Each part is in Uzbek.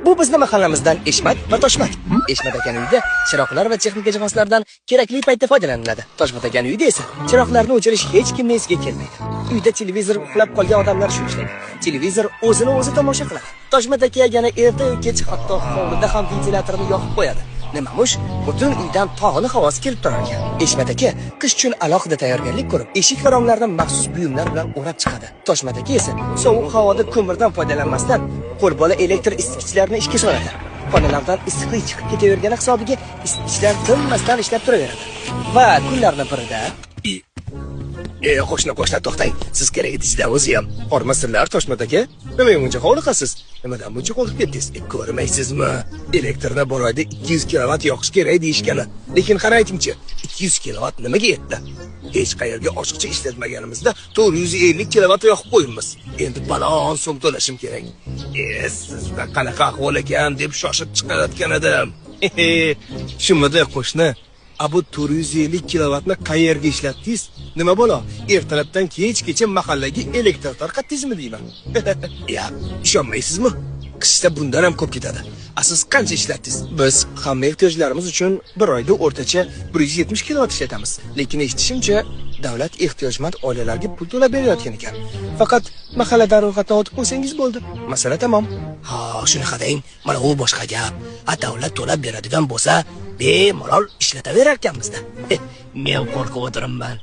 Bu bizni mahallamizdan Eshmat va Toshmat. Eshmat akaning uyida chiroqlar va texnika jihozlardan kerakli paytda foydalaniladi. Toshmat akaning uyida esa chiroqlarni o'chirish hech kimning esiga kelmaydi. Uyda televizor uxlab qolgan odamlar shu ishlaydi. Televizor o'zini o'zi tomosha qiladi. Toshmat aka yana erta kech hatto hovlida ham ventilyatorni yoqib qo'yadi. Nimamush, butun uydan tog'li havosi kelib turar ekan. Eshmat aka qish uchun alohida tayyorgarlik ko'rib, eshik va romlarni maxsus buyumlar bilan o'rab chiqadi. Toshmat aka esa sovuq havoda ko'mirdan foydalanmasdan qo'lbola elektr isitgichlarni ishga soladi. Xonalardan issiqlik chiqib ketavergani hisobiga isitgichlar tinmasdan ishlab turaveradi. Va kunlarning birida qo'shni to'xtang. Siz kerak edingizda o'zi ham. Hormasizlar Toshmat aka. Nima buncha hovliqasiz? Nimadan buncha qolib ketdingiz? Ko'rmaysizmi? Elektrni bir oyda 200 kilovat yoqish kerak deyishgani. Lekin qara aytingchi, 200 kilovat nimaga yetdi? Hech qayerga oshiqcha ishlatmaganimizda 450 kilovat yoqib qo'yibmiz. Endi balon so'm to'lashim kerak. Sizda qanaqa ahvol ekan deb shoshib chiqayotgan edim. Shumida qo'shni Abu 450 kilovatni qayerga ishlatdingiz? Nima bo'lo? Ertalabdan kechgacha mahallaga elektr tarqatdingizmi deyman. Ya, ishonmaysizmi? Qishda bundan ham ko'p ketadi. Siz qancha ishlatdingiz? Biz hamma ehtiyojlarimiz uchun bir oyda o'rtacha 170 kilovat ishlatamiz. Lekin eshitishimcha, davlat ehtiyojmand oilalarga pul to'lab berayotgan ekan. Faqat mahalladan ro'yxatdan o'tib qo'ysangiz bo'ldi. Masala tamom. Ha, shunaqa deng. Mana u boshqa gap. Davlat to'lab beradigan bo'lsa, bemalol ishlataverar ekanmiz-da. Men qo'rqib o'tiribman.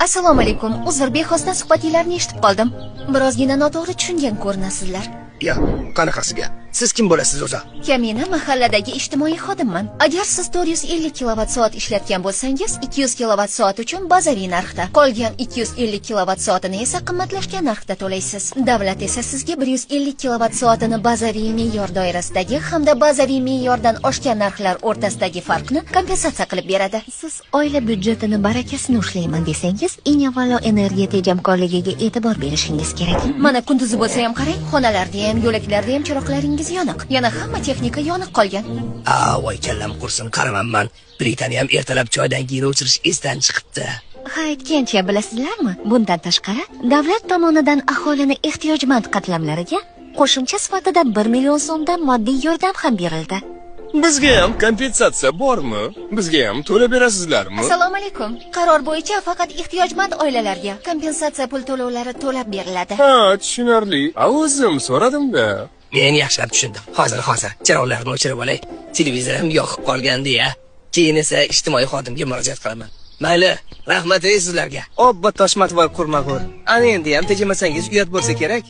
Assalomu alaykum. Uzr, bexosdan suhbatinglarni eshitib qoldim. Birozgina noto'g'ri tushungan ko'rinasizlar. Ya, qanaqasiga? Siz kim bo'lasiz o'zi? Men mahalladagi ijtimoiy xodimman. Agar siz 450 kilovat soat ishlatgan bo'lsangiz, 200 kilovat soat uchun bazaviy narxda, qolgan 250 kilovat soatini esa qimmatlashgan narxda to'laysiz. Davlat esa sizga 150 kilovat soatini bazaviy me'yor doirasidagi hamda bazaviy me'yordan oshgan narxlar o'rtasidagi farqni kompensatsiya qilib beradi. Siz oila byudjetini barakasini ushlayman desangiz, eng avvalo energiya tejamkorligiga e'tibor berishingiz kerak. Mana kunduzi bo'lsa ham qarang, xonalarda ham, yo'laklarda ham chiroqlaringiz yoniq. Yana hamma texnika yoniq qolgan. Voy kallam qursin, qaramanman. Britaniya ham ertalab choydan keyin o'chirish esdan chiqibdi. Ha, aytgancha bilasizlarmi? Bundan tashqari, davlat tomonidan aholini ehtiyojmand qatlamlariga qo'shimcha sifatida 1 million so'mdan moddiy yordam ham berildi. Bizga ham kompensatsiya bormi? Bizga ham to'lab berasizlarmi? Assalomu alaykum. Qaror bo'yicha faqat ehtiyojmand oilalarga kompensatsiya pul to'lovlari to'lab beriladi. Ha, tushunarli. O'zim so'radim-da. Men yaxshilab tushundim. Hozir chiroqlarni o'chirib olay. Televizorim yoqib qolgandi-ya. Keyin esa ijtimoiy xodimga murojaat qilaman. Mayli, rahmat sizlarga. Obbo Toshmat voy qurmag'ur. Ana endi ham tejamasangiz uyat bo'lsa kerak.